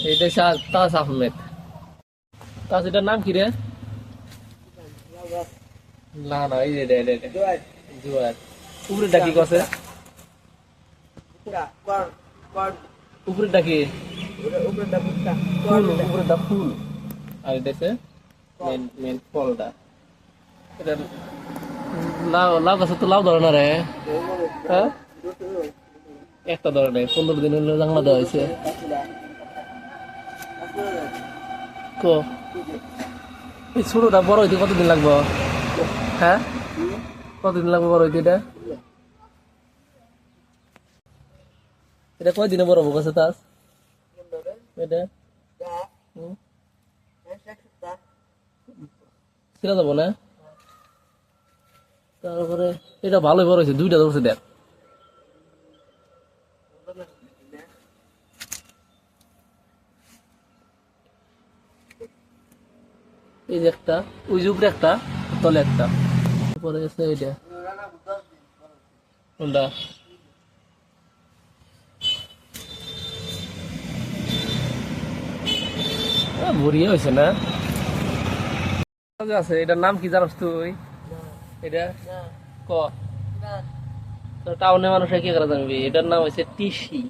এটা তাজ আহমেদ। তাজ, এটার নাম কি রে? না না, এই যে জুয়ার উপরে ডাকি কছে, উপরে ডাকি ফুল, উপরে দা ফুল। আর এটা হচ্ছে মেন মেন ফলটা। এটা লাউ, লাউ গাছে তো লাউ ধরে না রে। হ্যাঁ, একটা ধরে নাই, 15 দিন হলো জাংলা দেওয়া হয়েছে। কো এই ছোটটা বড় হইতে কতদিন লাগবে? হ্যাঁ, কতদিন লাগবে বড় হইতে? এটা এটা কয়দিনে বড় হবো গাছে তাস? এটা ছিলা যাবো না? তারপরে এটা ভালোই বড় হয়েছে, দুইটা ধরছে দেখ। এই যে একটা, ওই যে উপরে একটা, তলে একটা, পরে গেছে এইটা। কোনটা? বড়িয়া হয়েছে না? আছে, এটার নাম কি জানাস তুই? এটা ক টাউনে মানুষ কি করা জানবি? এটার নাম হয়েছে টিসি।